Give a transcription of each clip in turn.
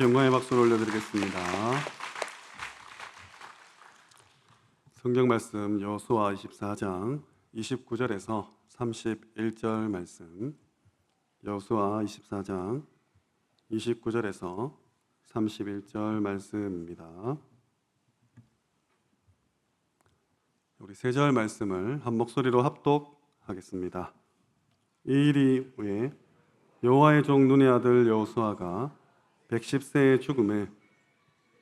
하나님께 영광의 박수를 올려드리겠습니다. 성경 말씀 여호수아 24장 29절에서 31절 말씀, 여호수아 24장 29절에서 31절 말씀입니다. 우리 세 절 말씀을 한 목소리로 합독하겠습니다. 이 일이 후에 여호와의 종 눈의 아들 여호수아가 110세의 죽음에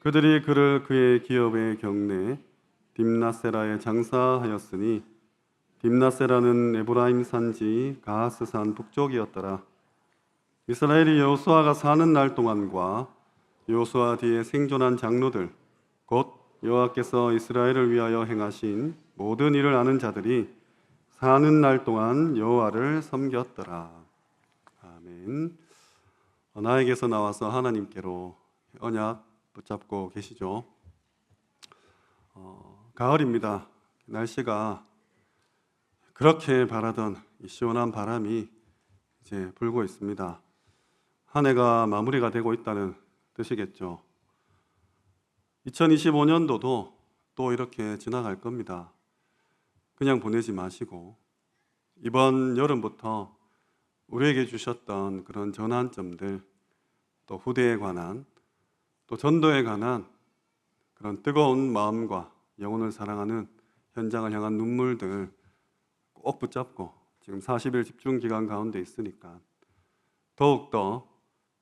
그들이 그를 그의 기업의 경내 딥나세라에 장사하였으니, 딥나세라는 에브라임 산지 가하스산 북쪽이었더라. 이스라엘이 여호수아가 사는 날 동안과 여호수아 뒤에 생존한 장로들, 곧 여호와께서 이스라엘을 위하여 행하신 모든 일을 아는 자들이 사는 날 동안 여호와를 섬겼더라. 아멘. 나에게서 나와서 하나님께로 언약 붙잡고 계시죠? 가을입니다. 날씨가 그렇게 바라던 이 시원한 바람이 이제 불고 있습니다. 한 해가 마무리가 되고 있다는 뜻이겠죠. 2025년도도 또 이렇게 지나갈 겁니다. 그냥 보내지 마시고 이번 여름부터 우리에게 주셨던 그런 전환점들, 또 후대에 관한, 또 전도에 관한 그런 뜨거운 마음과 영혼을 사랑하는 현장을 향한 눈물들 꼭 붙잡고 지금 40일 집중 기간 가운데 있으니까 더욱더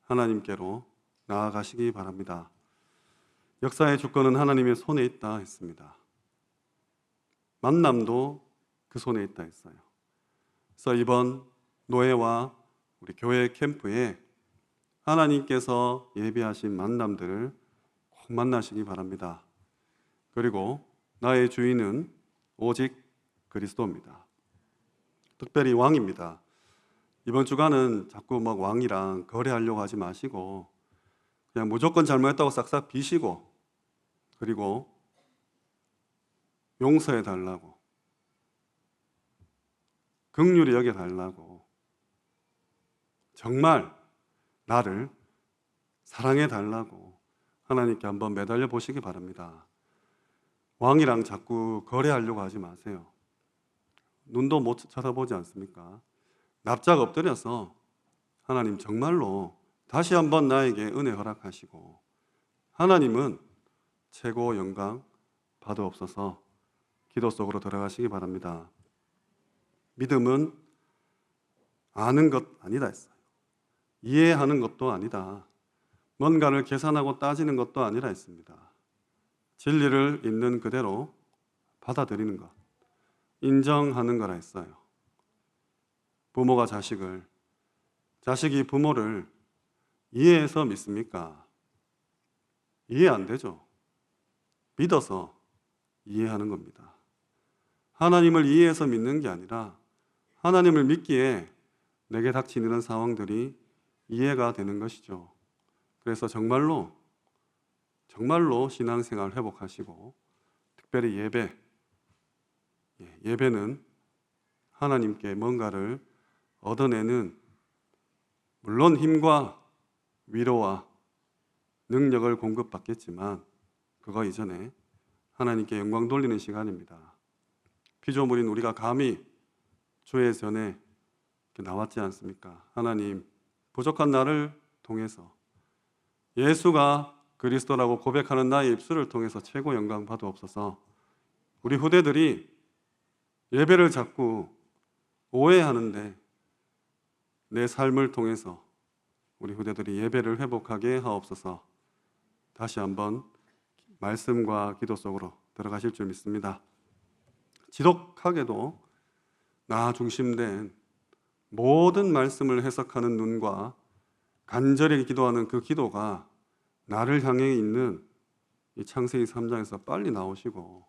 하나님께로 나아가시기 바랍니다. 역사의 주권은 하나님의 손에 있다 했습니다. 만남도 그 손에 있다 했어요. 그래서 이번 노예와 우리 교회 캠프에 하나님께서 예비하신 만남들을 꼭 만나시기 바랍니다. 그리고 나의 주인은 오직 그리스도입니다. 특별히 왕입니다. 이번 주간은 자꾸 막 왕이랑 거래하려고 하지 마시고 그냥 무조건 잘못했다고 싹싹 비시고, 그리고 용서해 달라고, 긍휼히 여겨 달라고, 정말 나를 사랑해 달라고 하나님께 한번 매달려 보시기 바랍니다. 왕이랑 자꾸 거래하려고 하지 마세요. 눈도 못 쳐다보지 않습니까? 납작 엎드려서 하나님 정말로 다시 한번 나에게 은혜 허락하시고, 하나님은 최고 영광 받으옵소서 기도 속으로 들어가시기 바랍니다. 믿음은 아는 것 아니다 했어요. 이해하는 것도 아니다. 뭔가를 계산하고 따지는 것도 아니라 했습니다. 진리를 있는 그대로 받아들이는 것, 인정하는 거라 했어요. 부모가 자식을, 자식이 부모를 이해해서 믿습니까? 이해 안 되죠. 믿어서 이해하는 겁니다. 하나님을 이해해서 믿는 게 아니라 하나님을 믿기에 내게 닥치는 상황들이 이해가 되는 것이죠. 그래서 정말로 신앙생활 회복하시고, 특별히 예배는 하나님께 뭔가를 얻어내는, 물론 힘과 위로와 능력을 공급받겠지만 그거 이전에 하나님께 영광 돌리는 시간입니다. 피조물인 우리가 감히 주의 전에 나왔지 않습니까? 하나님, 부족한 나를 통해서 예수가 그리스도라고 고백하는 나의 입술을 통해서 최고 영광 받으옵소서. 우리 후대들이 예배를 자꾸 오해하는데 내 삶을 통해서 우리 후대들이 예배를 회복하게 하옵소서. 다시 한번 말씀과 기도 속으로 들어가실 줄 믿습니다. 지독하게도 나 중심된 모든 말씀을 해석하는 눈과 간절히 기도하는 그 기도가 나를 향해 있는 이 창세기 3장에서 빨리 나오시고,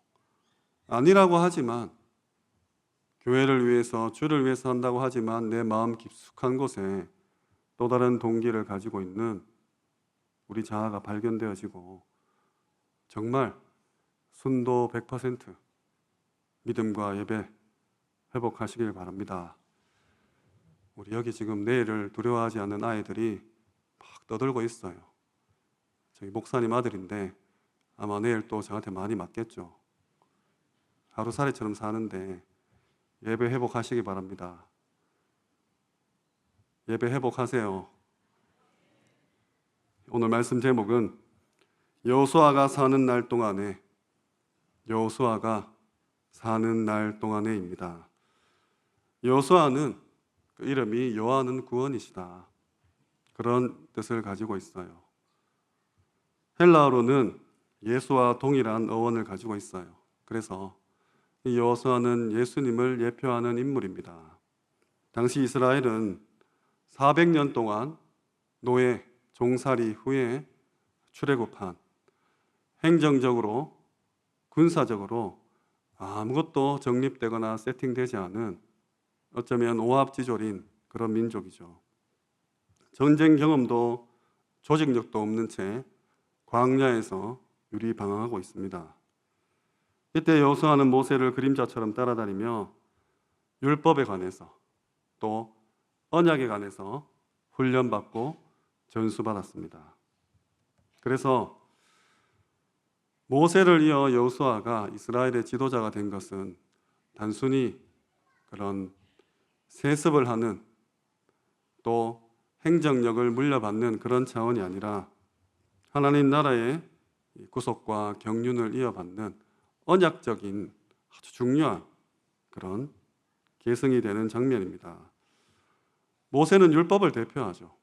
아니라고 하지만 교회를 위해서, 주를 위해서 한다고 하지만 내 마음 깊숙한 곳에 또 다른 동기를 가지고 있는 우리 자아가 발견되어지고 정말 순도 100% 믿음과 예배 회복하시길 바랍니다. 우리 여기 지금 내일을 두려워하지 않는 아이들이 막 떠들고 있어요. 저희 목사님 아들인데 아마 내일 또 저한테 많이 맞겠죠. 하루살이처럼 사는데 예배 회복하시기 바랍니다. 예배 회복하세요. 오늘 말씀 제목은 여호수아가 사는 날 동안에, 여호수아가 사는 날 동안에입니다. 여호수아는 그 이름이 여호와는 구원이시다, 그런 뜻을 가지고 있어요. 헬라어로는 예수와 동일한 어원을 가지고 있어요. 그래서 이 여호수아는 예수님을 예표하는 인물입니다. 당시 이스라엘은 400년 동안 노예, 종살이 후에 출애굽한, 행정적으로, 군사적으로 아무것도 정립되거나 세팅되지 않은, 어쩌면 오합지졸인 그런 민족이죠. 전쟁 경험도 조직력도 없는 채 광야에서 유리방황하고 있습니다. 이때 여호수아는 모세를 그림자처럼 따라다니며 율법에 관해서 또 언약에 관해서 훈련받고 전수받았습니다. 그래서 모세를 이어 여호수아가 이스라엘의 지도자가 된 것은 단순히 그런 세습을 하는, 또 행정력을 물려받는 그런 차원이 아니라 하나님 나라의 구속과 경륜을 이어받는 언약적인 아주 중요한 그런 계승이 되는 장면입니다. 모세는 율법을 대표하죠.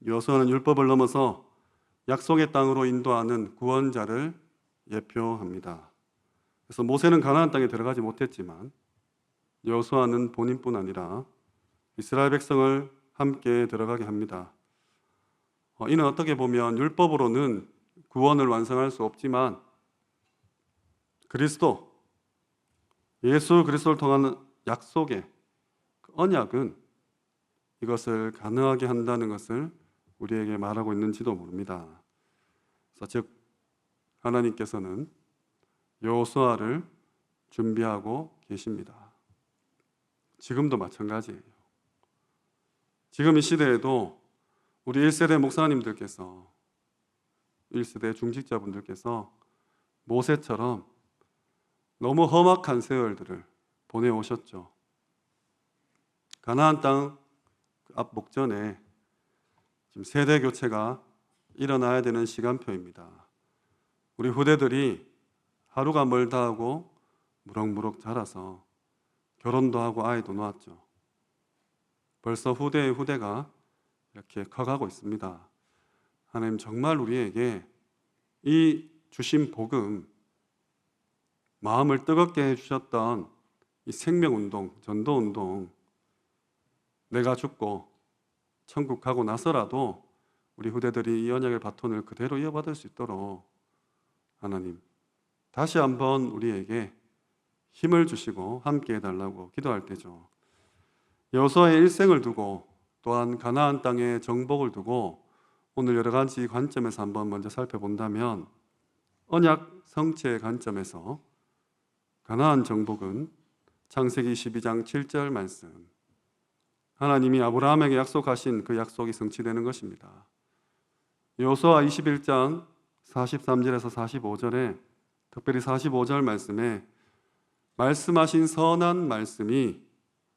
여호수아는 율법을 넘어서 약속의 땅으로 인도하는 구원자를 예표합니다. 그래서 모세는 가나안 땅에 들어가지 못했지만 여호수아는 본인뿐 아니라 이스라엘 백성을 함께 들어가게 합니다. 이는 어떻게 보면 율법으로는 구원을 완성할 수 없지만 그리스도, 예수 그리스도를 통한 약속의 언약은 이것을 가능하게 한다는 것을 우리에게 말하고 있는지도 모릅니다. 그래서 즉 하나님께서는 여호수아를 준비하고 계십니다. 지금도 마찬가지예요. 지금 이 시대에도 우리 1세대 목사님들께서, 1세대 중직자분들께서 모세처럼 너무 험악한 세월들을 보내오셨죠. 가나안 땅 앞 목전에 지금 세대 교체가 일어나야 되는 시간표입니다. 우리 후대들이 하루가 멀다 하고 무럭무럭 자라서 결혼도 하고 아이도 낳았죠. 벌써 후대의 후대가 이렇게 커가고 있습니다. 하나님 정말 우리에게 이 주신 복음, 마음을 뜨겁게 해주셨던 이 생명운동, 전도운동, 내가 죽고 천국 가고 나서라도 우리 후대들이 이 언약의 바톤을 그대로 이어받을 수 있도록 하나님 다시 한번 우리에게 힘을 주시고 함께 해달라고 기도할 때죠. 여호수아의 일생을 두고 또한 가나안 땅의 정복을 두고 오늘 여러 가지 관점에서 한번 먼저 살펴본다면, 언약 성취의 관점에서 가나안 정복은 창세기 12장 7절 말씀, 하나님이 아브라함에게 약속하신 그 약속이 성취되는 것입니다. 여호수아 21장 43절에서 45절에, 특별히 45절 말씀에 말씀하신 선한 말씀이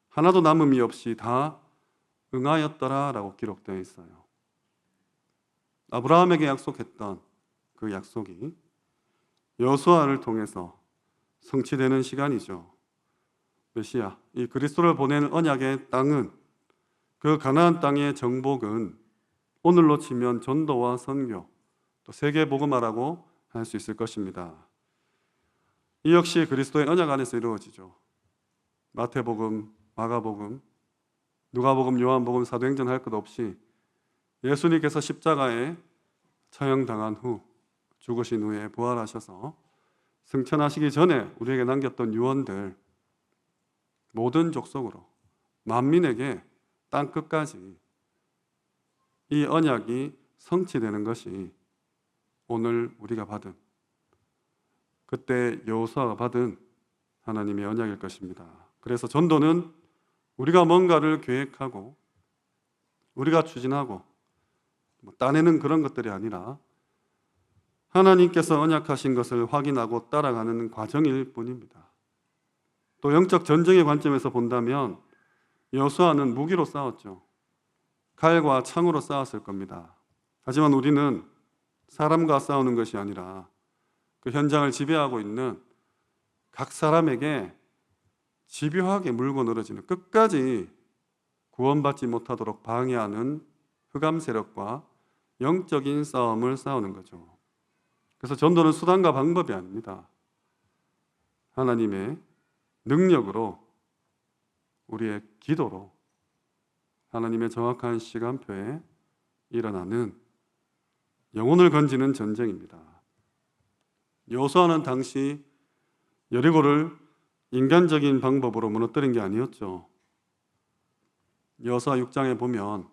하나도 남음이 없이 다 응하였더라 라고 기록되어 있어요. 아브라함에게 약속했던 그 약속이 여호수아를 통해서 성취되는 시간이죠. 메시아, 이 그리스도를 보낸 언약의 땅은, 그 가나안 땅의 정복은 오늘로 치면 전도와 선교, 또 세계 복음화라고 할 수 있을 것입니다. 이 역시 그리스도의 언약 안에서 이루어지죠. 마태복음, 마가복음, 누가복음, 요한복음, 사도행전 할 것 없이 예수님께서 십자가에 처형당한 후, 죽으신 후에 부활하셔서 승천하시기 전에 우리에게 남겼던 유언들, 모든 족속으로 만민에게 땅 끝까지 이 언약이 성취되는 것이 오늘 우리가 받은, 그때 여호수아가 받은 하나님의 언약일 것입니다. 그래서 전도는 우리가 뭔가를 계획하고 우리가 추진하고 따내는 그런 것들이 아니라 하나님께서 언약하신 것을 확인하고 따라가는 과정일 뿐입니다. 또 영적 전쟁의 관점에서 본다면 여호수아는 무기로 싸웠죠. 칼과 창으로 싸웠을 겁니다. 하지만 우리는 사람과 싸우는 것이 아니라 그 현장을 지배하고 있는 각 사람에게 집요하게 물고 늘어지는, 끝까지 구원받지 못하도록 방해하는 흑암 세력과 영적인 싸움을 싸우는 거죠. 그래서 전도는 수단과 방법이 아닙니다. 하나님의 능력으로, 우리의 기도로, 하나님의 정확한 시간표에 일어나는 영혼을 건지는 전쟁입니다. 여호수아는 당시 여리고를 인간적인 방법으로 무너뜨린 게 아니었죠. 여호수아 6장에 보면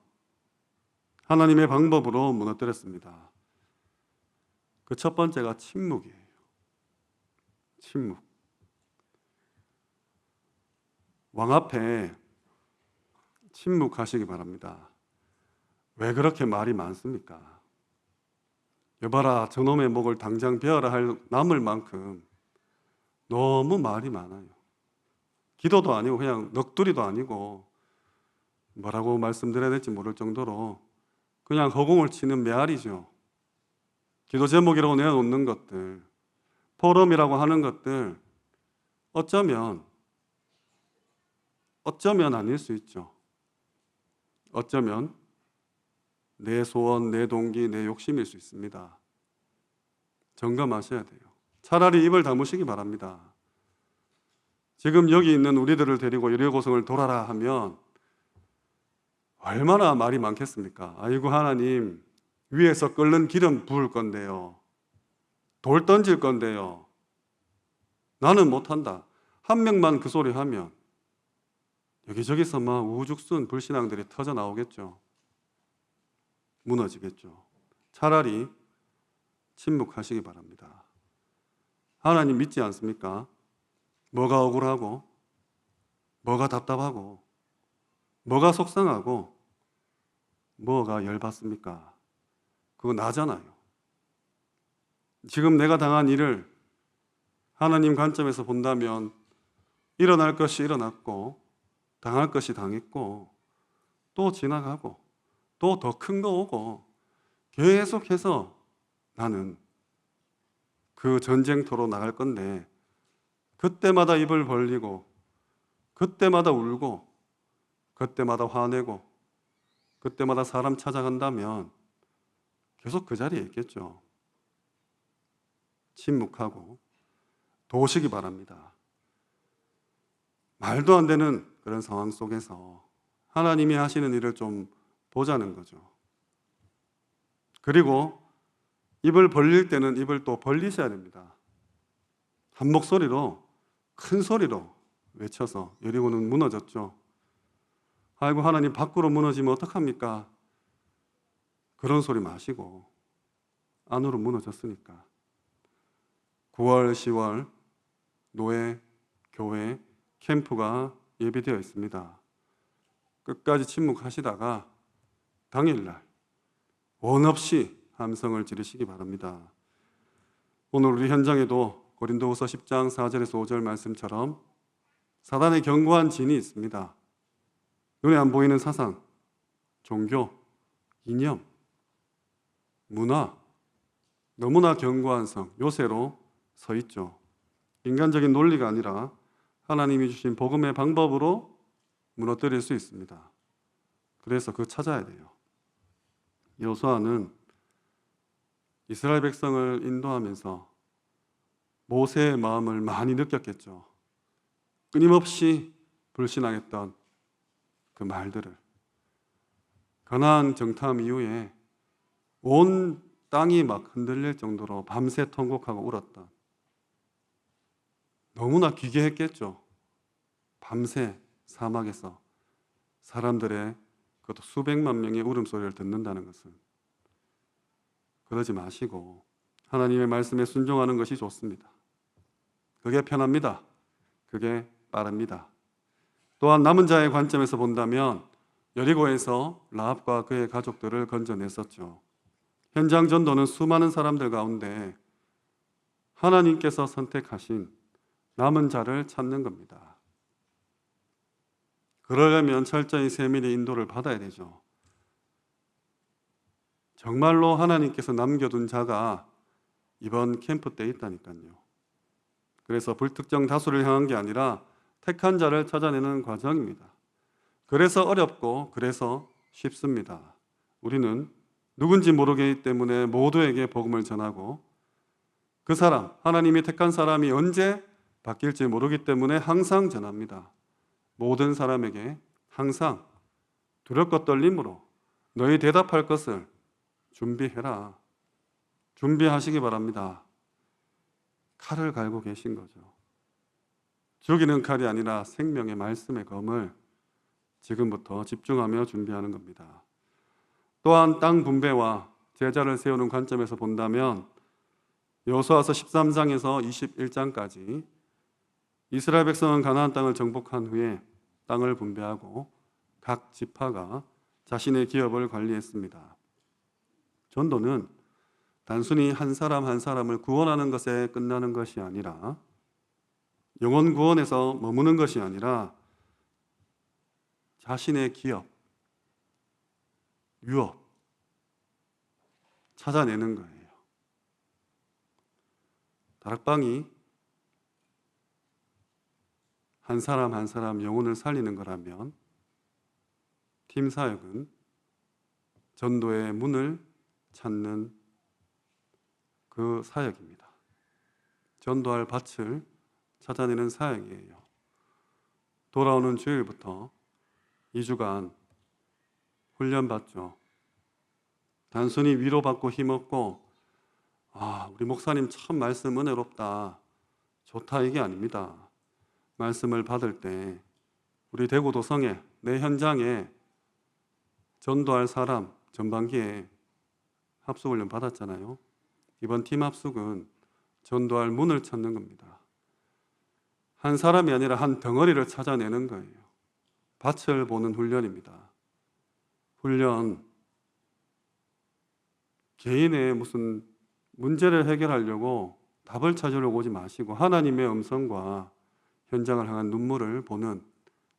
하나님의 방법으로 무너뜨렸습니다. 그 첫 번째가 침묵이에요. 침묵. 왕 앞에 침묵하시기 바랍니다. 왜 그렇게 말이 많습니까? 여봐라, 저놈의 목을 당장 베어라 할 남을 만큼 너무 말이 많아요. 기도도 아니고 그냥 넋두리도 아니고 뭐라고 말씀드려야 될지 모를 정도로 그냥 허공을 치는 메아리죠. 기도 제목이라고 내어놓는 것들, 포럼이라고 하는 것들, 어쩌면 아닐 수 있죠. 어쩌면 내 소원, 내 동기, 내 욕심일 수 있습니다. 점검하셔야 돼요. 차라리 입을 다무시기 바랍니다. 지금 여기 있는 우리들을 데리고 여리고성을 돌아라 하면 얼마나 말이 많겠습니까? 아이고 하나님, 위에서 끓는 기름 부을 건데요. 돌 던질 건데요. 나는 못한다. 한 명만 그 소리 하면 여기저기서 막 우죽순 불신앙들이 터져 나오겠죠. 무너지겠죠. 차라리 침묵하시기 바랍니다. 하나님 믿지 않습니까? 뭐가 억울하고, 뭐가 답답하고, 뭐가 속상하고, 뭐가 열받습니까? 그거 나잖아요. 지금 내가 당한 일을 하나님 관점에서 본다면 일어날 것이 일어났고, 당할 것이 당했고, 또 지나가고, 또 더 큰 거 오고, 계속해서 나는 그 전쟁터로 나갈 건데, 그때마다 입을 벌리고, 그때마다 울고, 그때마다 화내고, 그때마다 사람 찾아간다면 계속 그 자리에 있겠죠. 침묵하고 도우시기 바랍니다. 말도 안 되는 그런 상황 속에서 하나님이 하시는 일을 좀 보자는 거죠. 그리고 입을 벌릴 때는 입을 또 벌리셔야 됩니다. 한 목소리로, 큰 소리로 외쳐서 여리고는 무너졌죠. 아이고 하나님, 밖으로 무너지면 어떡합니까? 그런 소리 마시고 안으로 무너졌으니까 9월, 10월 노예, 교회, 캠프가 예비되어 있습니다. 끝까지 침묵하시다가 당일날 원 없이 함성을 지르시기 바랍니다. 오늘 우리 현장에도 고린도후서 10장 4절에서 5절 말씀처럼 사단의 견고한 진이 있습니다. 눈에 안 보이는 사상, 종교, 이념, 문화, 너무나 견고한 성, 요새로 서 있죠. 인간적인 논리가 아니라 하나님이 주신 복음의 방법으로 무너뜨릴 수 있습니다. 그래서 그거 찾아야 돼요. 여호수아는 이스라엘 백성을 인도하면서 모세의 마음을 많이 느꼈겠죠. 끊임없이 불신앙했던 그 말들을. 가나안 정탐 이후에 온 땅이 막 흔들릴 정도로 밤새 통곡하고 울었던, 너무나 기괴했겠죠. 밤새 사막에서 사람들의, 그것도 수백만 명의 울음소리를 듣는다는 것은. 그러지 마시고 하나님의 말씀에 순종하는 것이 좋습니다. 그게 편합니다. 그게 빠릅니다. 또한 남은 자의 관점에서 본다면 여리고에서 라합과 그의 가족들을 건져냈었죠. 현장 전도는 수많은 사람들 가운데 하나님께서 선택하신 남은 자를 찾는 겁니다. 그러려면 철저히 세밀히 인도를 받아야 되죠. 정말로 하나님께서 남겨둔 자가 이번 캠프 때 있다니까요. 그래서 불특정 다수를 향한 게 아니라 택한 자를 찾아내는 과정입니다. 그래서 어렵고 그래서 쉽습니다. 우리는 누군지 모르기 때문에 모두에게 복음을 전하고 그 사람, 하나님이 택한 사람이 언제 바뀔지 모르기 때문에 항상 전합니다. 모든 사람에게 항상 두렵고 떨림으로 너희 대답할 것을 준비해라. 준비하시기 바랍니다. 칼을 갈고 계신 거죠. 죽이는 칼이 아니라 생명의 말씀의 검을 지금부터 집중하며 준비하는 겁니다. 또한 땅 분배와 제자를 세우는 관점에서 본다면 여호수아서 13장에서 21장까지 이스라엘 백성은 가나안 땅을 정복한 후에 땅을 분배하고 각 지파가 자신의 기업을 관리했습니다. 전도는 단순히 한 사람 한 사람을 구원하는 것에 끝나는 것이 아니라 영혼 구원에서 머무는 것이 아니라 자신의 기업, 유업 찾아내는 거예요. 다락방이 한 사람 한 사람 영혼을 살리는 거라면 팀 사역은 전도의 문을 찾는 그 사역입니다. 전도할 밭을 찾아내는 사역이에요. 돌아오는 주일부터 2주간 훈련받죠. 단순히 위로받고 힘없고 우리 목사님 참 말씀 은혜롭다, 좋다 이게 아닙니다. 말씀을 받을 때 우리 대구 도성에 내 현장에 전도할 사람 전반기에 합숙훈련 받았잖아요. 이번 팀 합숙은 전도할 문을 찾는 겁니다. 한 사람이 아니라 한 덩어리를 찾아내는 거예요. 밭을 보는 훈련입니다. 훈련, 개인의 무슨 문제를 해결하려고 답을 찾으려고 오지 마시고 하나님의 음성과 현장을 향한 눈물을 보는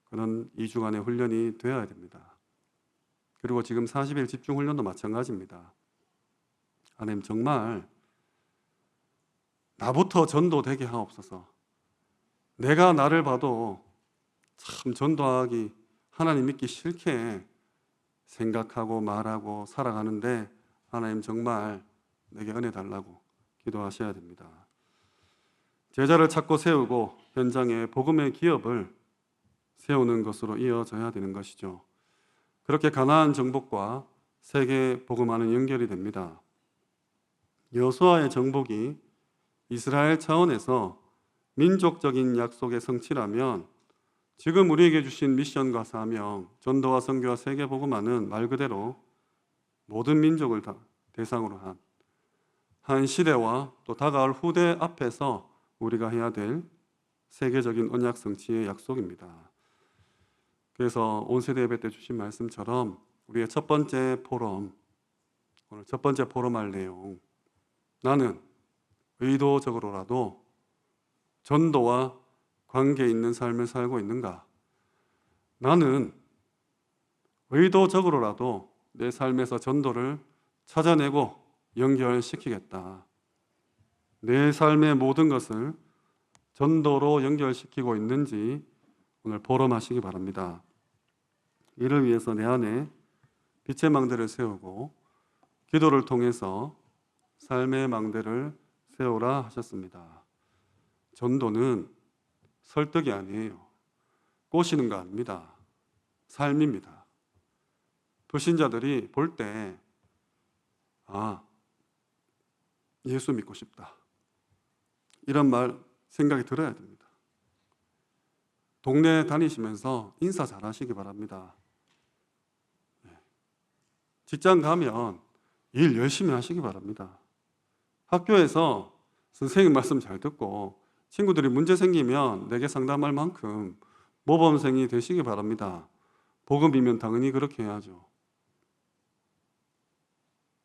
그런 2주간의 훈련이 되어야 됩니다. 그리고 지금 40일 집중 훈련도 마찬가지입니다. 하나님 정말 나부터 전도되게 하옵소서. 내가 나를 봐도 참 전도하기 하나님 믿기 싫게 생각하고 말하고 살아가는데 하나님 정말 내게 은혜 달라고 기도하셔야 됩니다. 제자를 찾고 세우고 현장에 복음의 기업을 세우는 것으로 이어져야 되는 것이죠. 그렇게 가나안 정복과 세계 복음화는 연결이 됩니다. 여호수아의 정복이 이스라엘 차원에서 민족적인 약속의 성취라면 지금 우리에게 주신 미션과 사명, 전도와 선교와 세계 복음화는 말 그대로 모든 민족을 다 대상으로 한 시대와 또 다가올 후대 앞에서 우리가 해야 될 세계적인 언약 성취의 약속입니다. 그래서 온 세대 예배 때 주신 말씀처럼 우리의 첫 번째 포럼, 오늘 첫 번째 포럼할 내용, 나는 의도적으로라도 전도와 관계 있는 삶을 살고 있는가? 나는 의도적으로라도 내 삶에서 전도를 찾아내고 연결시키겠다. 내 삶의 모든 것을 전도로 연결시키고 있는지 오늘 포럼하시기 바랍니다. 이를 위해서 내 안에 빛의 망대를 세우고 기도를 통해서 삶의 망대를 세우라 하셨습니다. 전도는 설득이 아니에요. 꼬시는 거 아닙니다. 삶입니다. 불신자들이 볼 때 예수 믿고 싶다. 이런 말 생각이 들어야 됩니다. 동네 다니시면서 인사 잘 하시기 바랍니다. 직장 가면 일 열심히 하시기 바랍니다. 학교에서 선생님 말씀 잘 듣고 친구들이 문제 생기면 내게 상담할 만큼 모범생이 되시기 바랍니다. 복음이면 당연히 그렇게 해야죠.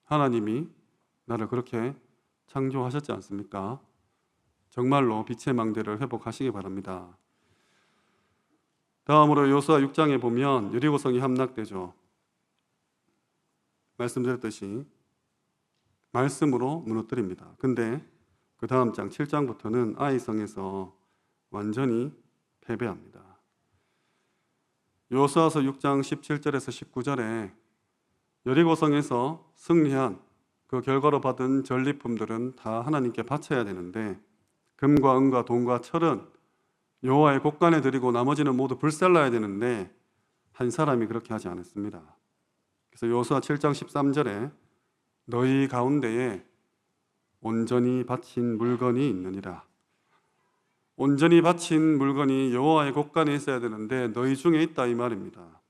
하나님이 나를 그렇게 창조하셨지 않습니까? 정말로 빛의 망대를 회복하시기 바랍니다. 다음으로 여호수아 6장에 보면 여리고성이 함락되죠. 말씀드렸듯이 말씀으로 무너뜨립니다. 근데 그 다음 장 7장부터는 아이성에서 완전히 패배합니다. 여호수아서 6장 17절에서 19절에 여리고성에서 승리한 그 결과로 받은 전리품들은 다 하나님께 바쳐야 되는데 금과 은과 돈과 철은 여호와의 곳간에 드리고 나머지는 모두 불살라야 되는데 한 사람이 그렇게 하지 않았습니다. 그래서 여호수아 7장 13절에 너희 가운데에 온전히 바친 물건이 있느니라. 온전히 바친 물건이 여호와의 곳간에 있어야 되는데 너희 중에 있다 이 말입니다.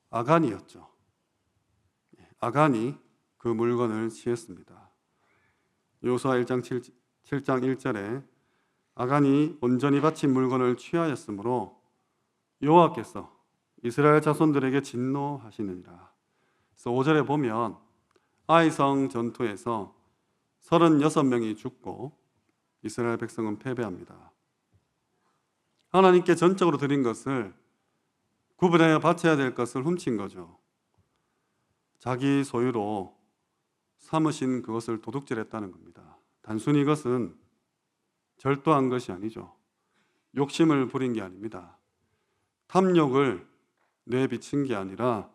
아간이었죠. 아간이 그 물건을 취했습니다. 여호수아 1장 7장 1절에 아간이 온전히 바친 물건을 취하였으므로 여호와께서 이스라엘 자손들에게 진노하시느니라. 그래서 5절에 보면 아이성 전투에서 36명이 죽고 이스라엘 백성은 패배합니다. 하나님께 전적으로 드린 것을 구분하여 바쳐야 될 것을 훔친 거죠. 자기 소유로 삼으신 그것을 도둑질했다는 겁니다. 단순히 이것은 절도한 것이 아니죠. 욕심을 부린 게 아닙니다. 탐욕을 내비친 게 아니라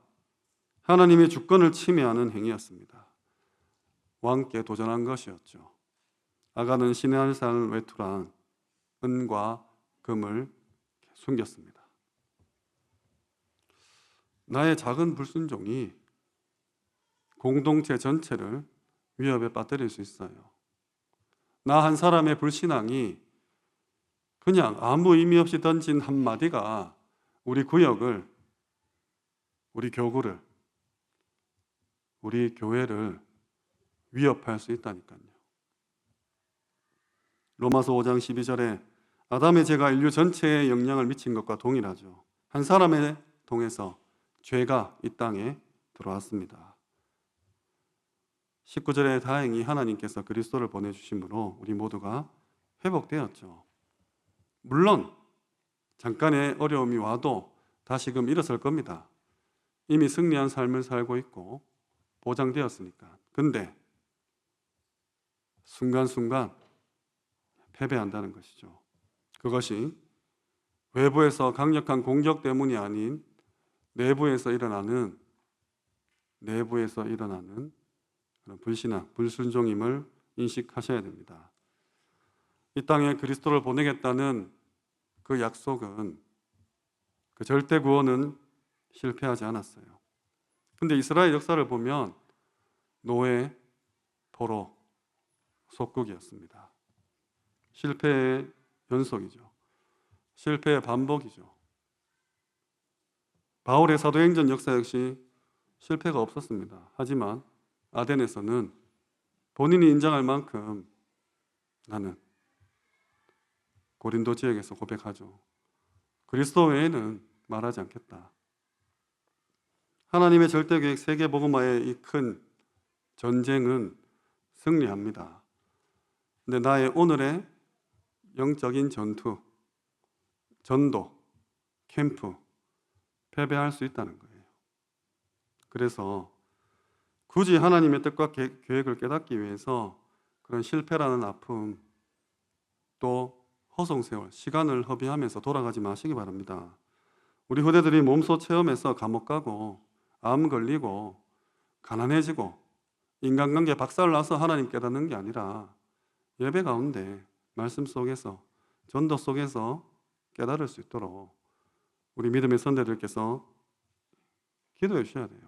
하나님의 주권을 침해하는 행위였습니다. 왕께 도전한 것이었죠. 아간은 신의 산 외투랑 은과 금을 숨겼습니다. 나의 작은 불순종이 공동체 전체를 위협에 빠뜨릴 수 있어요. 나 한 사람의 불신앙이 그냥 아무 의미 없이 던진 한마디가 우리 구역을, 우리 교구를, 우리 교회를 위협할 수 있다니까요. 로마서 5장 12절에 아담의 죄가 인류 전체에 영향을 미친 것과 동일하죠. 한 사람의 통해서 죄가 이 땅에 들어왔습니다. 19절에 다행히 하나님께서 그리스도를 보내주심으로 우리 모두가 회복되었죠. 물론 잠깐의 어려움이 와도 다시금 일어설 겁니다. 이미 승리한 삶을 살고 있고 보장되었으니까. 근데 순간순간 패배한다는 것이죠. 그것이 외부에서 강력한 공격 때문이 아닌 내부에서 일어나는 그런 불신앙, 불순종임을 인식하셔야 됩니다. 이 땅에 그리스도를 보내겠다는 그 약속은, 그 절대 구원은 실패하지 않았어요. 근데 이스라엘 역사를 보면 노예, 포로, 속국이었습니다. 실패의 연속이죠. 실패의 반복이죠. 바울의 사도행전 역사 역시 실패가 없었습니다. 하지만 아덴에서는 본인이 인정할 만큼 나는 고린도 지역에서 고백하죠. 그리스도 외에는 말하지 않겠다. 하나님의 절대계획 세계복음화의 이 큰 전쟁은 승리합니다. 근데 나의 오늘의 영적인 전투, 전도, 캠프 패배할 수 있다는 거예요. 그래서 굳이 하나님의 뜻과 계획을 깨닫기 위해서 그런 실패라는 아픔, 또 허송세월, 시간을 허비하면서 돌아가지 마시기 바랍니다. 우리 후대들이 몸소 체험해서 감옥 가고 암 걸리고 가난해지고 인간관계 박살나서 하나님 깨닫는 게 아니라 예배 가운데 말씀 속에서 전도 속에서 깨달을 수 있도록 우리 믿음의 선대들께서 기도해 주셔야 돼요.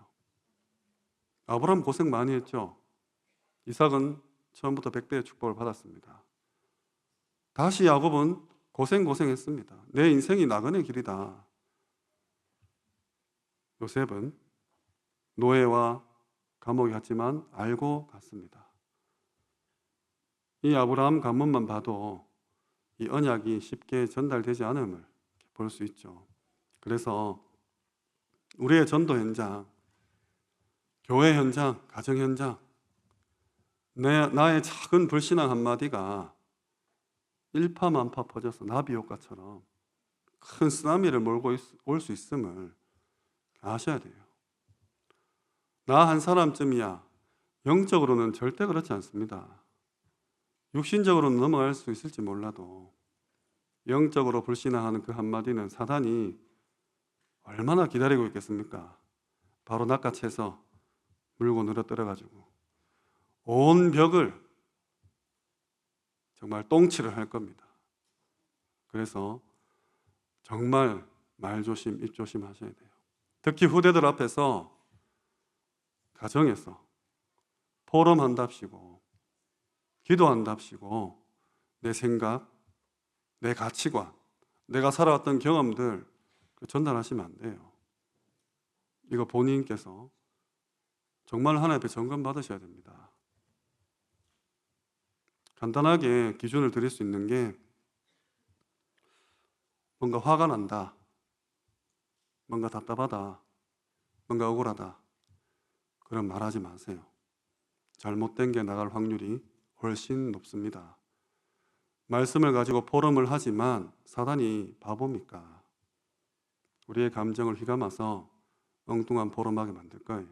아브라함 고생 많이 했죠. 이삭은 처음부터 100배의 축복을 받았습니다. 다시 야곱은 고생했습니다. 내 인생이 나그네 길이다. 요셉은 노예와 감옥에 갔지만 알고 갔습니다. 이 아브라함 가문만 봐도 이 언약이 쉽게 전달되지 않음을 볼 수 있죠. 그래서 우리의 전도 현장 교회 현장, 가정 현장, 나의 작은 불신앙 한마디가 일파만파 퍼져서 나비 효과처럼 큰 쓰나미를 몰고 올 수 있음을 아셔야 돼요. 나 한 사람쯤이야 영적으로는 절대 그렇지 않습니다. 육신적으로는 넘어갈 수 있을지 몰라도 영적으로 불신앙하는 그 한마디는 사단이 얼마나 기다리고 있겠습니까? 바로 낚아채서 물고 늘어뜨려가지고 온 벽을 정말 똥칠을 할 겁니다. 그래서 정말 말조심, 입조심 하셔야 돼요. 특히 후대들 앞에서 가정에서 포럼한답시고 기도한답시고 내 생각, 내 가치관, 내가 살아왔던 경험들 전달하시면 안 돼요. 이거 본인께서 정말 하나님 앞에 점검 받으셔야 됩니다. 간단하게 기준을 드릴 수 있는 게 뭔가 화가 난다, 뭔가 답답하다, 뭔가 억울하다, 그런 말하지 마세요. 잘못된 게 나갈 확률이 훨씬 높습니다. 말씀을 가지고 포럼을 하지만 사단이 바보입니까? 우리의 감정을 휘감아서 엉뚱한 포럼하게 만들 거예요.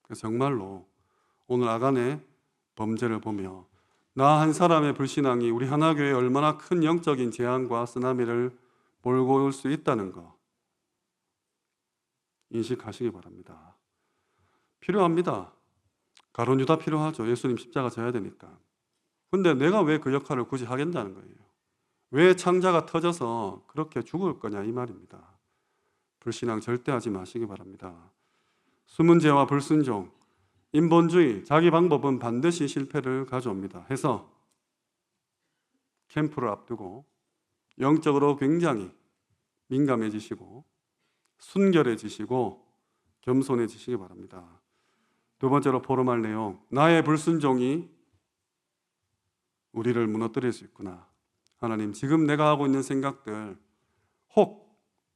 그래서 정말로 오늘 아간의 범죄를 보며 나 한 사람의 불신앙이 우리 하나교회에 얼마나 큰 영적인 재앙과 쓰나미를 몰고 올 수 있다는 거 인식하시기 바랍니다. 필요합니다. 가룟 유다 필요하죠. 예수님 십자가 져야 되니까. 근데 내가 왜 그 역할을 굳이 하겠다는 거예요. 왜 창자가 터져서 그렇게 죽을 거냐 이 말입니다. 불신앙 절대 하지 마시기 바랍니다. 숨은 죄와 불순종, 인본주의, 자기 방법은 반드시 실패를 가져옵니다. 해서 캠프를 앞두고 영적으로 굉장히 민감해지시고 순결해지시고 겸손해지시기 바랍니다. 두 번째로 포럼할 내용, 나의 불순종이 우리를 무너뜨릴 수 있구나. 하나님, 지금 내가 하고 있는 생각들 혹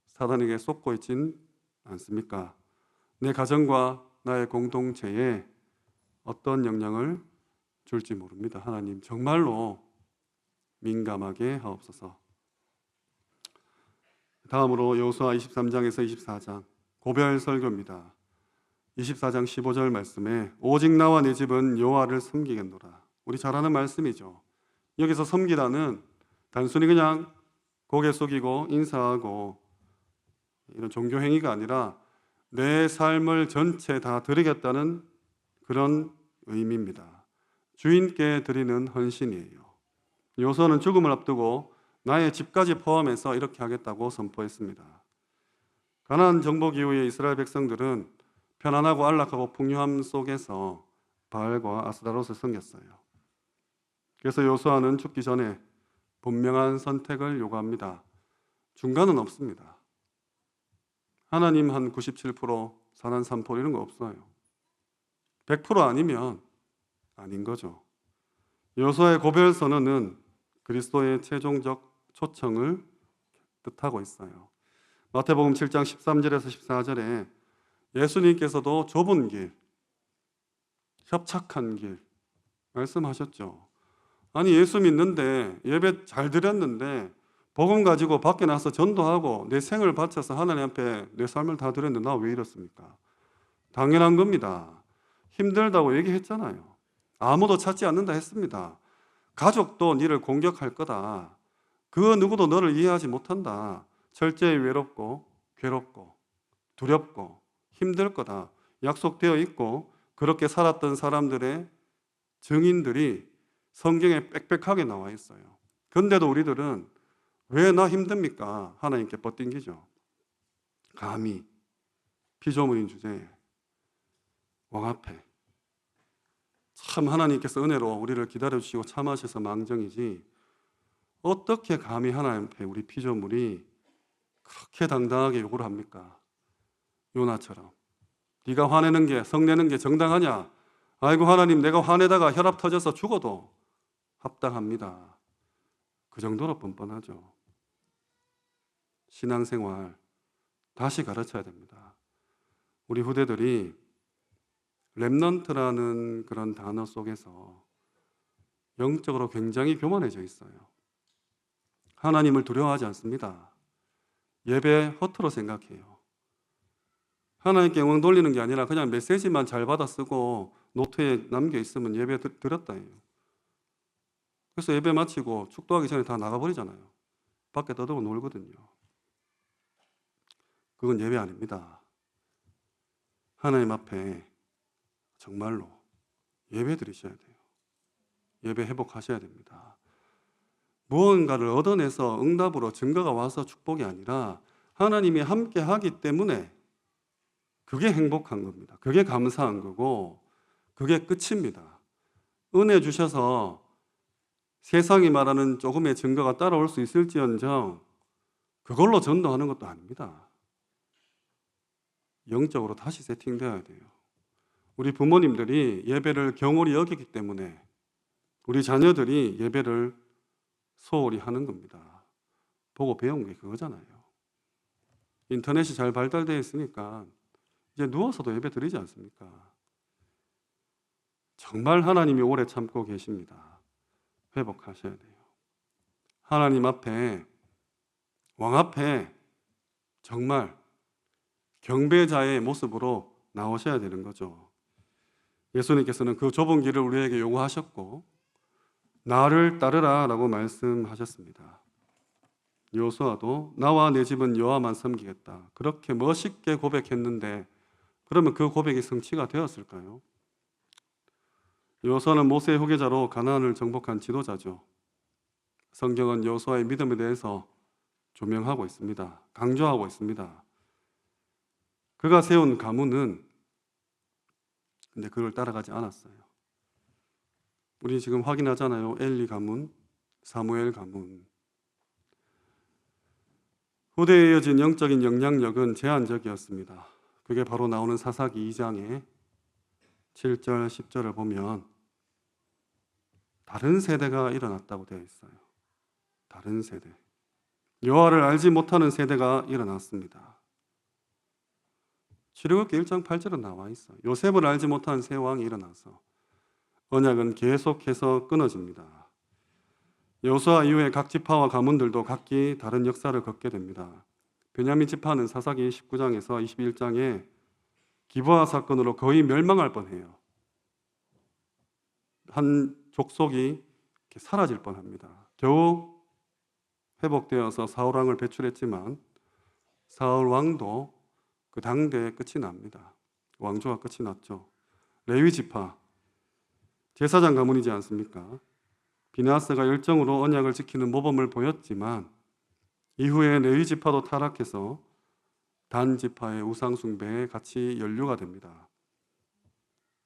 사단에게 쏟고 있진 않습니까? 내 가정과 나의 공동체에 어떤 영향을 줄지 모릅니다. 하나님, 정말로 민감하게 하옵소서. 다음으로 여호수아 23장에서 24장 고별 설교입니다. 24장 15절 말씀에 오직 나와 내 집은 여호와를 섬기겠노라. 우리 잘 아는 말씀이죠. 여기서 섬기다는 단순히 그냥 고개 숙이고 인사하고 이런 종교 행위가 아니라 내 삶을 전체 다 드리겠다는 그런 의미입니다. 주인께 드리는 헌신이에요. 여호수아는 죽음을 앞두고 나의 집까지 포함해서 이렇게 하겠다고 선포했습니다. 가나안 정복 이후에 이스라엘 백성들은 편안하고 안락하고 풍요함 속에서 바알과 아스타롯을 섬겼어요. 그래서 여호수아는 죽기 전에 분명한 선택을 요구합니다. 중간은 없습니다. 하나님 한 97%, 사난 3% 이런 거 없어요. 100% 아니면 아닌 거죠. 여호수아의 고별 선언은 그리스도의 최종적 초청을 뜻하고 있어요. 마태복음 7장 13절에서 14절에 예수님께서도 좁은 길, 협착한 길 말씀하셨죠. 아니 예수 믿는데 예배 잘 드렸는데 복음 가지고 밖에 나서 전도하고 내 생을 바쳐서 하나님 앞에 내 삶을 다 드렸는데 나 왜 이렇습니까? 당연한 겁니다. 힘들다고 얘기했잖아요. 아무도 찾지 않는다 했습니다. 가족도 너를 공격할 거다. 그 누구도 너를 이해하지 못한다. 철저히 외롭고 괴롭고 두렵고 힘들 거다. 약속되어 있고 그렇게 살았던 사람들의 증인들이 성경에 빽빽하게 나와 있어요. 그런데도 우리들은 왜 나 힘듭니까? 하나님께 뻗띵기죠. 감히 피조물인 주제에 왕 앞에 참 하나님께서 은혜로 우리를 기다려주시고 참으셔서 망정이지 어떻게 감히 하나님 앞에 우리 피조물이 그렇게 당당하게 요구를 합니까? 요나처럼 네가 화내는 게 성내는 게 정당하냐? 아이고 하나님 내가 화내다가 혈압 터져서 죽어도 합당합니다. 그 정도로 뻔뻔하죠. 신앙생활 다시 가르쳐야 됩니다. 우리 후대들이 렘넌트라는 그런 단어 속에서 영적으로 굉장히 교만해져 있어요. 하나님을 두려워하지 않습니다. 예배 허투루 생각해요. 하나님께 영광 돌리는 게 아니라 그냥 메시지만 잘 받아 쓰고 노트에 남겨 있으면 예배 드렸다예요. 그래서 예배 마치고 축도하기 전에 다 나가버리잖아요. 밖에 떠들고 놀거든요. 그건 예배 아닙니다. 하나님 앞에 정말로 예배 드리셔야 돼요. 예배 회복하셔야 됩니다. 무언가를 얻어내서 응답으로 증거가 와서 축복이 아니라 하나님이 함께 하기 때문에 그게 행복한 겁니다. 그게 감사한 거고 그게 끝입니다. 은혜 주셔서 세상이 말하는 조금의 증거가 따라올 수 있을지언정 그걸로 전도하는 것도 아닙니다. 영적으로 다시 세팅되어야 돼요. 우리 부모님들이 예배를 경홀히 여기기 때문에 우리 자녀들이 예배를 소홀히 하는 겁니다. 보고 배운 게 그거잖아요. 인터넷이 잘 발달되어 있으니까 이제 누워서도 예배 드리지 않습니까? 정말 하나님이 오래 참고 계십니다. 회복하셔야 돼요. 하나님 앞에, 왕 앞에 정말 경배자의 모습으로 나오셔야 되는 거죠. 예수님께서는 그 좁은 길을 우리에게 요구하셨고 나를 따르라 라고 말씀하셨습니다. 여호수아도 나와 내 집은 여호와만 섬기겠다. 그렇게 멋있게 고백했는데 그러면 그 고백이 성취가 되었을까요? 여호수아는 모세의 후계자로 가나안을 정복한 지도자죠. 성경은 여호수아의 믿음에 대해서 조명하고 있습니다. 강조하고 있습니다. 그가 세운 가문은 근데 그걸 따라가지 않았어요. 우리 지금 확인하잖아요. 엘리 가문, 사무엘 가문. 후대에 이어진 영적인 영향력은 제한적이었습니다. 그게 바로 나오는 사사기 2장의 7절, 10절을 보면 다른 세대가 일어났다고 되어 있어요. 다른 세대. 여호와를 알지 못하는 세대가 일어났습니다. 출애굽기 1장 8절은 나와 있어요. 요셉을 알지 못하는 새 왕이 일어나서 언약은 계속해서 끊어집니다. 여호수아 이후에 각 지파와 가문들도 각기 다른 역사를 걷게 됩니다. 베냐민 지파는 사사기 19장에서 21장에 기브아 사건으로 거의 멸망할 뻔해요. 한 족속이 사라질 뻔합니다. 겨우 회복되어서 사울 왕을 배출했지만 사울 왕도 그 당대에 끝이 납니다. 왕조가 끝이 났죠. 레위 지파 제사장 가문이지 않습니까? 비느하스가 열정으로 언약을 지키는 모범을 보였지만 이후에 레위 지파도 타락해서 단 지파의 우상 숭배에 같이 연루가 됩니다.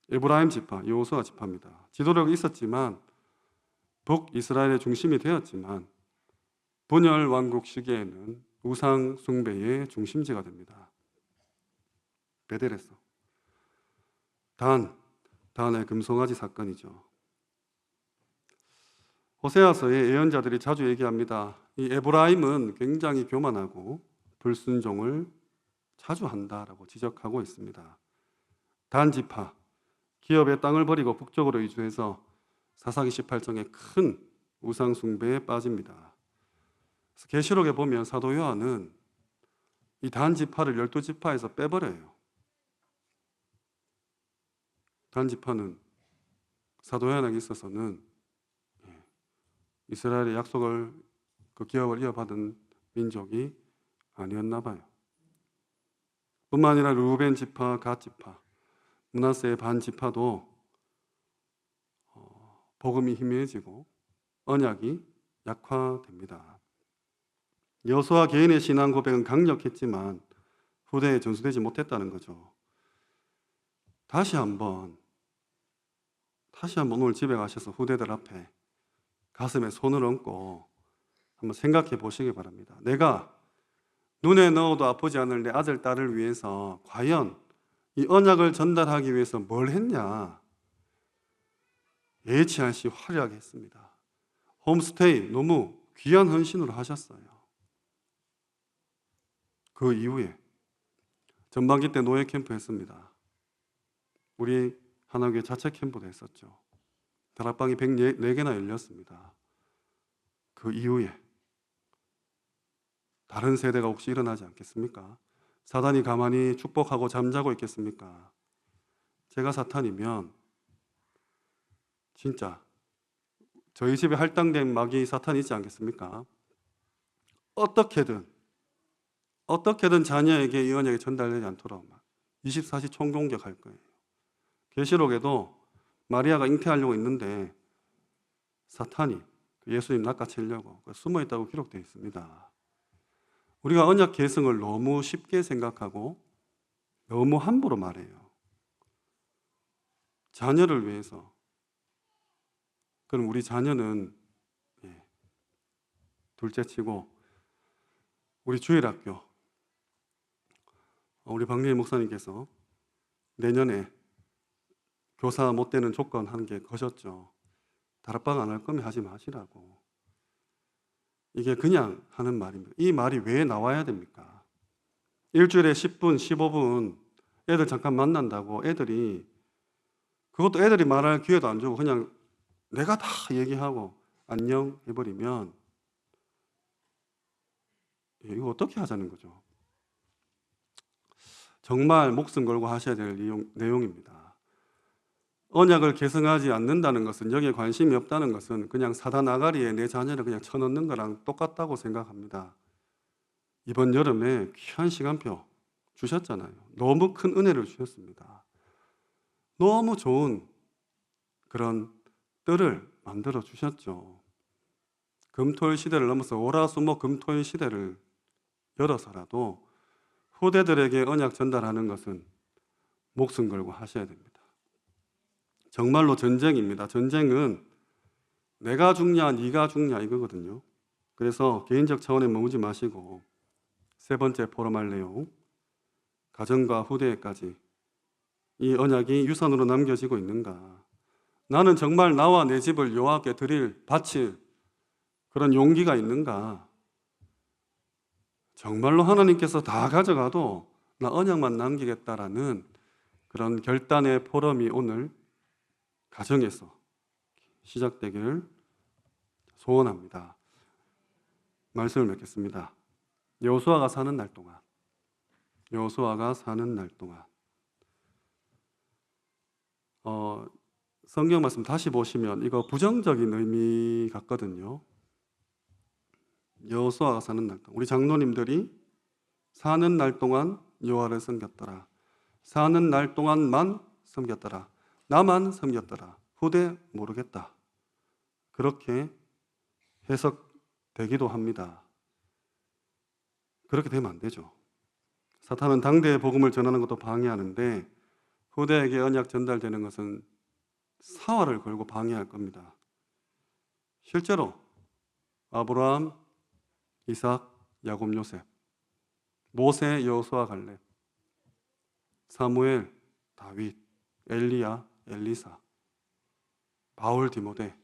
에브라임 지파, 여호수아 지파입니다. 지도력이 있었지만 북이스라엘의 중심이 되었지만 분열 왕국 시기에는 우상 숭배의 중심지가 됩니다. 베델에서 단의 금송아지 사건이죠. 호세아서의 예언자들이 자주 얘기합니다. 이 에브라임은 굉장히 교만하고 불순종을 자주 한다라고 지적하고 있습니다. 단 지파, 기업의 땅을 버리고 북쪽으로 이주해서 사사기 18장에 큰 우상 숭배에 빠집니다. 계시록에 보면 사도 요한은 이 단 지파를 12지파에서 빼버려요. 단 지파는 사도 요한에게 있어서는 이스라엘의 약속을 그 기업을 이어받은 민족이 아니었나 봐요. 뿐만 아니라 루벤 지파, 갓 지파, 므낫세의 반 지파도 복음이 희미해지고 언약이 약화됩니다. 여호수아 개인의 신앙 고백은 강력했지만 후대에 전수되지 못했다는 거죠. 다시 한번 오늘 집에 가셔서 후대들 앞에 가슴에 손을 얹고 한번 생각해 보시기 바랍니다. 내가 눈에 넣어도 아프지 않을 내 아들, 딸을 위해서 과연 이 언약을 전달하기 위해서 뭘 했냐? 예치 않시 화려하게 했습니다. 홈스테이 너무 귀한 헌신으로 하셨어요. 그 이후에 전반기 때 노예 캠프 했습니다. 우리 하나교회 자체 캠프도 했었죠. 다락방이 104개나 열렸습니다. 그 이후에 다른 세대가 혹시 일어나지 않겠습니까? 사단이 가만히 축복하고 잠자고 있겠습니까? 제가 사탄이면 진짜 저희 집에 할당된 마귀 사탄이 있지 않겠습니까? 어떻게든 자녀에게 이 언약이 전달되지 않도록 24시 총공격할 거예요. 계시록에도 마리아가 잉태하려고 있는데 사탄이 예수님 낚아채려고 숨어 있다고 기록되어 있습니다. 우리가 언약 계승을 너무 쉽게 생각하고 너무 함부로 말해요. 자녀를 위해서. 그럼 우리 자녀는 둘째치고 우리 주일학교 우리 박래희 목사님께서 내년에 교사 못 되는 조건 한 개 거셨죠. 다락방 안 할 거면 하지 마시라고. 이게 그냥 하는 말입니다. 이 말이 왜 나와야 됩니까? 일주일에 10분, 15분 애들 잠깐 만난다고 애들이 그것도 애들이 말할 기회도 안 주고 그냥 내가 다 얘기하고 안녕 해버리면 이거 어떻게 하자는 거죠? 정말 목숨 걸고 하셔야 될 내용입니다. 언약을 계승하지 않는다는 것은, 여기에 관심이 없다는 것은 그냥 사단 아가리에 내 자녀를 그냥 쳐넣는 거랑 똑같다고 생각합니다. 이번 여름에 귀한 시간표 주셨잖아요. 너무 큰 은혜를 주셨습니다. 너무 좋은 그런 뜰을 만들어 주셨죠. 금토일 시대를 넘어서 월화수목 금토일 시대를 열어서라도 후대들에게 언약 전달하는 것은 목숨 걸고 하셔야 됩니다. 정말로 전쟁입니다. 전쟁은 내가 죽냐 네가 죽냐 이거거든요. 그래서 개인적 차원에 머무지 마시고 세 번째 포럼할 내용, 가정과 후대에까지 이 언약이 유산으로 남겨지고 있는가? 나는 정말 나와 내 집을 여호와께 바칠 그런 용기가 있는가? 정말로 하나님께서 다 가져가도 나 언약만 남기겠다라는 그런 결단의 포럼이 오늘 가정에서 시작되기를 소원합니다. 말씀을 맺겠습니다. 여호수아가 사는 날 동안 성경 말씀 다시 보시면 이거 부정적인 의미 같거든요. 여호수아가 사는 날 동안 우리 장로님들이 사는 날 동안 여호와를 섬겼더라. 사는 날 동안만 섬겼더라. 나만 섬겼더라. 후대 모르겠다. 그렇게 해석되기도 합니다. 그렇게 되면 안 되죠. 사탄은 당대의 복음을 전하는 것도 방해하는데 후대에게 언약 전달되는 것은 사활을 걸고 방해할 겁니다. 실제로 아브라함, 이삭, 야곱, 요셉, 모세, 여호수아, 갈렙, 사무엘, 다윗, 엘리야, 엘리사, 바울, 디모데,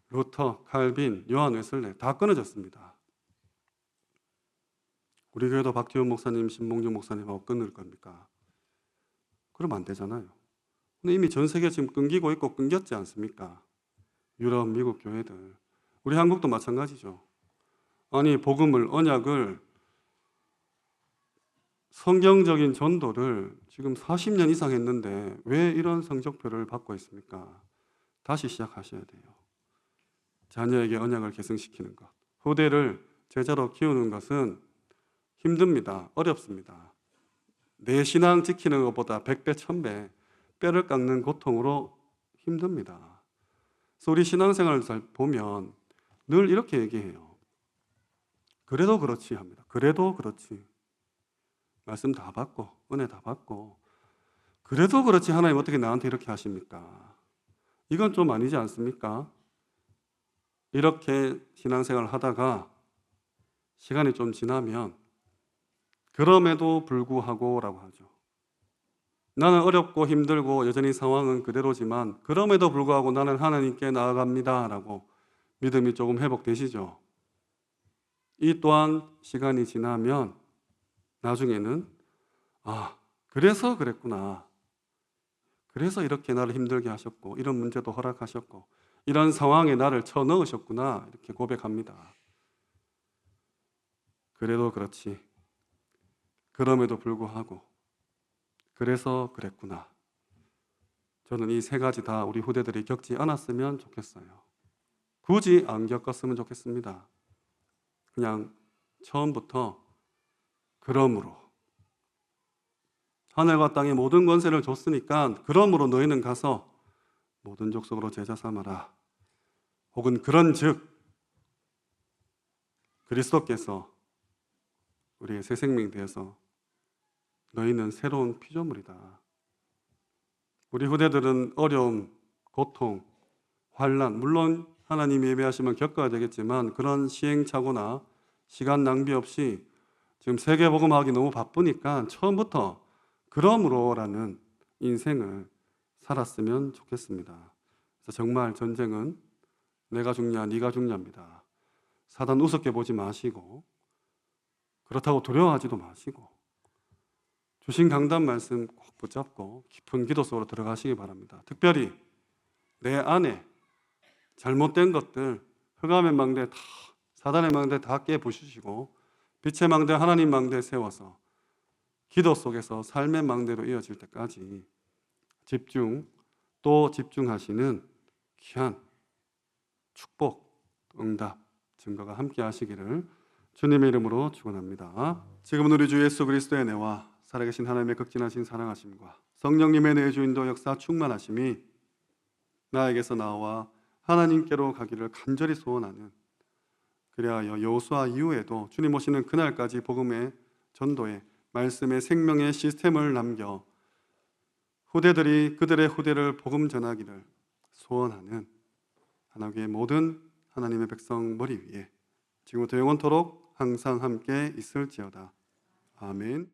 루터, 칼빈, 요한 웨슬레 다 끊어졌습니다. 우리 교회도 박지원 목사님, 신봉준 목사님하고 끊을 겁니까? 그러면 안 되잖아요. 근데 이미 전 세계 지금 끊기고 있고 끊겼지 않습니까? 유럽, 미국 교회들. 우리 한국도 마찬가지죠. 아니 복음을, 언약을, 성경적인 전도를 지금 40년 이상 했는데 왜 이런 성적표를 받고 있습니까? 다시 시작하셔야 돼요. 자녀에게 언약을 계승시키는 것, 후대를 제자로 키우는 것은 힘듭니다. 어렵습니다. 내 신앙 지키는 것보다 100배, 1000배 뼈를 깎는 고통으로 힘듭니다. 그래서 우리 신앙생활을 잘 보면 늘 이렇게 얘기해요. 그래도 그렇지 합니다. 그래도 그렇지. 말씀 다 받고 은혜 다 받고 그래도 그렇지 하나님 어떻게 나한테 이렇게 하십니까? 이건 좀 아니지 않습니까? 이렇게 신앙생활을 하다가 시간이 좀 지나면 그럼에도 불구하고 라고 하죠. 나는 어렵고 힘들고 여전히 상황은 그대로지만 그럼에도 불구하고 나는 하나님께 나아갑니다 라고 믿음이 조금 회복되시죠. 이 또한 시간이 지나면 나중에는 그래서 그랬구나. 그래서 이렇게 나를 힘들게 하셨고 이런 문제도 허락하셨고 이런 상황에 나를 쳐넣으셨구나 이렇게 고백합니다. 그래도 그렇지. 그럼에도 불구하고 그래서 그랬구나. 저는 이 세 가지 다 우리 후대들이 겪지 않았으면 좋겠어요. 굳이 안 겪었으면 좋겠습니다. 그냥 처음부터 그러므로 하늘과 땅의 모든 권세를 줬으니까 그러므로 너희는 가서 모든 족속으로 제자 삼아라. 혹은 그런즉 그리스도께서 우리의 새 생명이 되어서 너희는 새로운 피조물이다. 우리 후대들은 어려움, 고통, 환난, 물론 하나님 예배하시면 겪어야 되겠지만 그런 시행착오나 시간 낭비 없이 지금 세계복음하기 너무 바쁘니까 처음부터 그러므로라는 인생을 살았으면 좋겠습니다. 그래서 정말 전쟁은 내가 죽냐 네가 죽냐입니다. 사단 우습게 보지 마시고 그렇다고 두려워하지도 마시고 주신 강단 말씀 꼭 붙잡고 깊은 기도 속으로 들어가시기 바랍니다. 특별히 내 안에 잘못된 것들 흑암의 망대 다 사단의 망대 다 깨부수시고 빛의 망대 하나님 망대 세워서 기도 속에서 삶의 망대로 이어질 때까지 집중 또 집중하시는 귀한 축복, 응답, 증거가 함께 하시기를 주님의 이름으로 축원합니다. 지금은 우리 주 예수 그리스도의 은혜와 살아계신 하나님의 극진하신 사랑하심과 성령님의 내주인도 역사 충만하심이 나에게서 나와 하나님께로 가기를 간절히 소원하는 그리하여 여호수아 이후에도 주님 오시는 그날까지 복음의 전도에 말씀의 생명의 시스템을 남겨 후대들이 그들의 후대를 복음 전하기를 소원하는 하나님의 모든 하나님의 백성 머리 위에 지금부터 영원토록 항상 함께 있을지어다. 아멘.